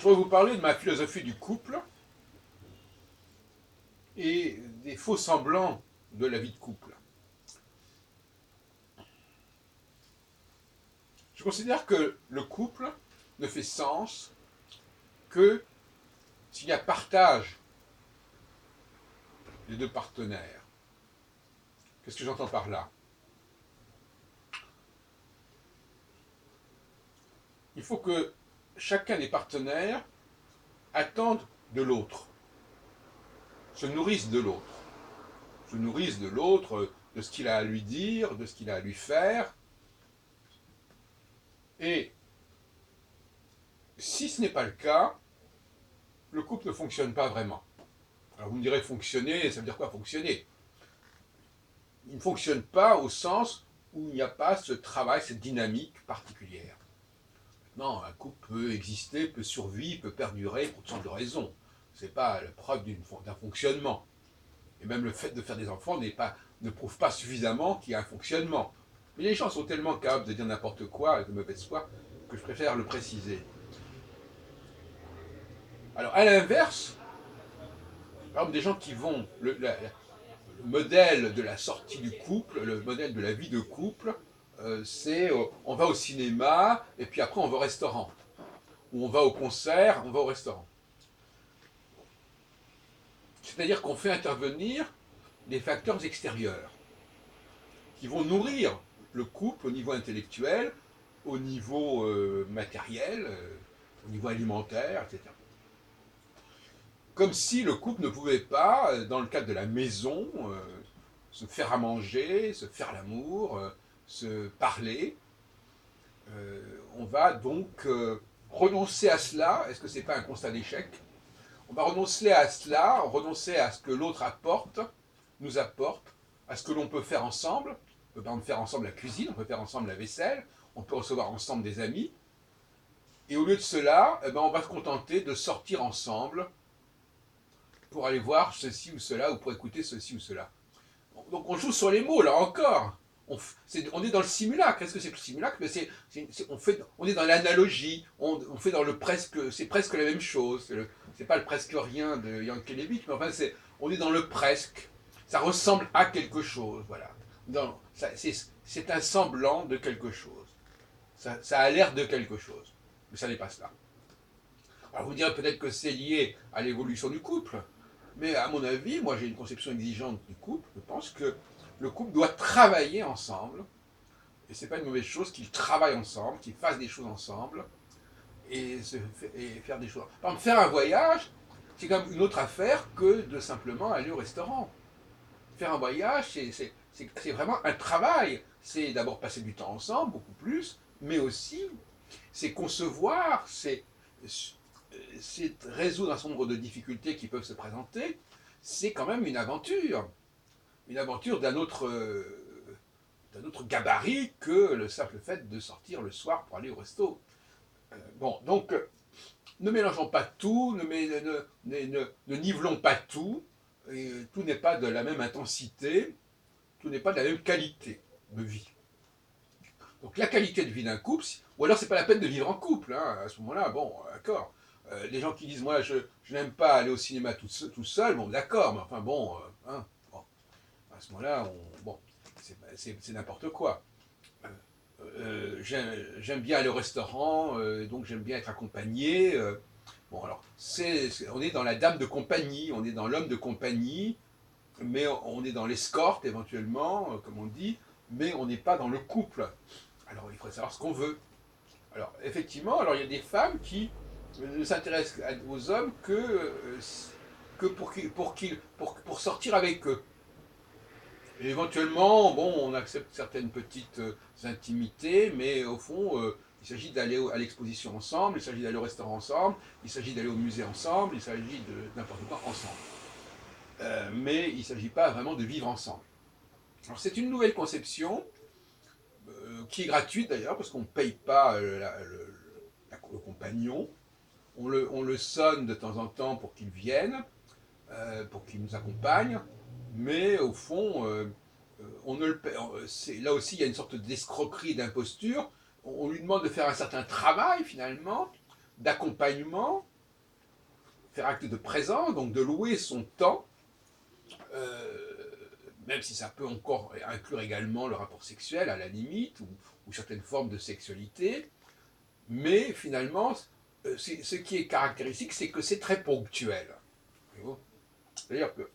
Je vais vous parler de ma philosophie du couple et des faux semblants de la vie de couple. Je considère que le couple ne fait sens que s'il y a partage des deux partenaires. Qu'est-ce que j'entends par là? Il faut que chacun des partenaires attende de l'autre, se nourrisse de l'autre, se nourrisse de l'autre, de ce qu'il a à lui dire, de ce qu'il a à lui faire. Et si ce n'est pas le cas, le couple ne fonctionne pas vraiment. Alors vous me direz fonctionner, ça veut dire quoi fonctionner? Il ne fonctionne pas au sens où il n'y a pas ce travail, cette dynamique particulière. Non, un couple peut exister, peut survivre, peut perdurer pour toutes sortes de raisons. Ce n'est pas la preuve d'un fonctionnement. Et même le fait de faire des enfants ne prouve pas suffisamment qu'il y a un fonctionnement. Mais les gens sont tellement capables de dire n'importe quoi avec de mauvaise foi que je préfère le préciser. Alors à l'inverse, par exemple des gens qui vont, le modèle de la sortie du couple, le modèle de la vie de couple, c'est on va au cinéma et puis après on va au restaurant. Ou on va au concert, on va au restaurant. C'est-à-dire qu'on fait intervenir des facteurs extérieurs qui vont nourrir le couple au niveau intellectuel, au niveau matériel, au niveau alimentaire, etc. Comme si le couple ne pouvait pas, dans le cadre de la maison, se faire à manger, se faire l'amour, se parler. On va donc renoncer à cela. Est-ce que ce n'est pas un constat d'échec? On va renoncer à cela, renoncer à ce que l'autre apporte, nous apporte, à ce que l'on peut faire ensemble. On peut par exemple faire ensemble la cuisine, on peut faire ensemble la vaisselle, on peut recevoir ensemble des amis. Et au lieu de cela, eh ben, on va se contenter de sortir ensemble pour aller voir ceci ou cela, ou pour écouter ceci ou cela. Donc on joue sur les mots, là encore. On est dans le simulacre. Qu'est-ce que c'est que le simulacre? On est dans l'analogie, on fait dans le presque, c'est presque la même chose. C'est pas le presque rien de Yankelevitch, mais enfin on est dans le presque. Ça ressemble à quelque chose, voilà. C'est un semblant de quelque chose. Ça a l'air de quelque chose, mais ça n'est pas cela. Alors vous direz peut-être que c'est lié à l'évolution du couple, mais à mon avis, moi j'ai une conception exigeante du couple. Je pense que le couple doit travailler ensemble, et c'est pas une mauvaise chose qu'ils travaillent ensemble, qu'ils fassent des choses ensemble, et faire des choses. Par exemple, faire un voyage, c'est quand même une autre affaire que de simplement aller au restaurant. Faire un voyage, c'est vraiment un travail. C'est d'abord passer du temps ensemble, beaucoup plus, mais aussi c'est concevoir, c'est résoudre un certain nombre de difficultés qui peuvent se présenter. C'est quand même une aventure d'un autre gabarit que le simple fait de sortir le soir pour aller au resto. Bon, donc ne mélangeons pas tout, ne nivelons pas tout, et tout n'est pas de la même intensité, tout n'est pas de la même qualité de vie. Donc la qualité de vie d'un couple, ou alors c'est pas la peine de vivre en couple, hein, à ce moment-là, bon, d'accord. Les gens qui disent, moi je n'aime pas aller au cinéma tout seul, bon d'accord, mais enfin bon, bon, à ce moment-là, bon, c'est n'importe quoi. J'aime bien aller au restaurant, donc j'aime bien être accompagné. Bon, alors, on est dans la dame de compagnie, on est dans l'homme de compagnie, mais on est dans l'escorte éventuellement, comme on dit, mais on n'est pas dans le couple. Alors, il faut savoir ce qu'on veut. Alors, effectivement, alors il y a des femmes qui ne s'intéressent aux hommes que pour sortir avec eux. Et éventuellement, bon, on accepte certaines petites intimités, mais au fond, il s'agit d'aller à l'exposition ensemble, il s'agit d'aller au restaurant ensemble, il s'agit d'aller au musée ensemble, il s'agit de n'importe quoi ensemble. Mais il ne s'agit pas vraiment de vivre ensemble. Alors c'est une nouvelle conception, qui est gratuite d'ailleurs, parce qu'on ne paye pas le compagnon, on le sonne de temps en temps pour qu'il vienne, pour qu'il nous accompagne, mais au fond, on ne le paie. Là aussi, il y a une sorte d'escroquerie, d'imposture. On lui demande de faire un certain travail, finalement, d'accompagnement, faire acte de présence, donc de louer son temps, même si ça peut encore inclure également le rapport sexuel à la limite, ou certaines formes de sexualité, mais finalement, ce qui est caractéristique, c'est que c'est très ponctuel. C'est-à-dire que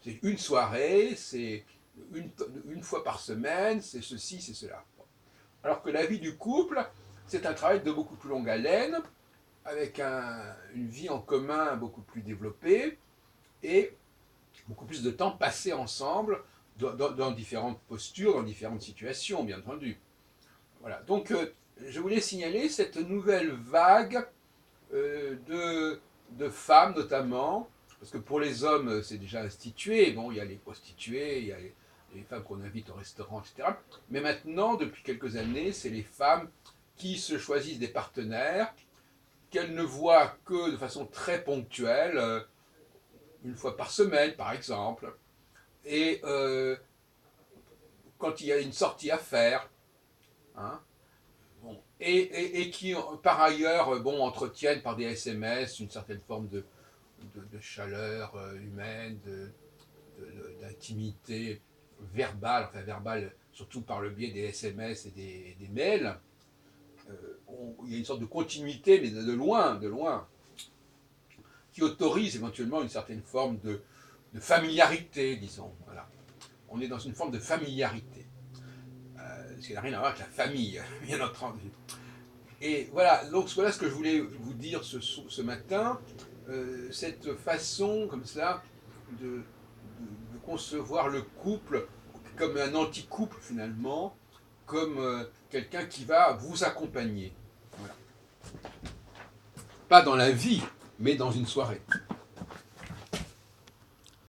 c'est une soirée, c'est une fois par semaine, c'est ceci, c'est cela. Alors que la vie du couple, c'est un travail de beaucoup plus longue haleine, avec une vie en commun beaucoup plus développée, et beaucoup plus de temps passé ensemble, dans différentes postures, dans différentes situations, bien entendu. Voilà. Donc, je voulais signaler cette nouvelle vague de femmes, notamment, parce que pour les hommes, c'est déjà institué. Bon, il y a les prostituées, il y a les femmes qu'on invite au restaurant, etc. Mais maintenant, depuis quelques années, c'est les femmes qui se choisissent des partenaires qu'elles ne voient que de façon très ponctuelle, une fois par semaine, par exemple. Et quand il y a une sortie à faire, hein, bon, et qui, par ailleurs, bon, entretiennent par des SMS une certaine forme de chaleur humaine, d'intimité verbale, enfin verbale surtout par le biais des SMS et des mails. Il y a une sorte de continuité, mais de loin, qui autorise éventuellement une certaine forme de familiarité, disons. Voilà. On est dans une forme de familiarité. Ce qui n'a rien à voir avec la famille, bien entendu. Et voilà, donc voilà ce que je voulais vous dire ce matin. Cette façon, comme ça, de concevoir le couple comme un anti-couple, finalement, comme quelqu'un qui va vous accompagner. Voilà. Pas dans la vie, mais dans une soirée.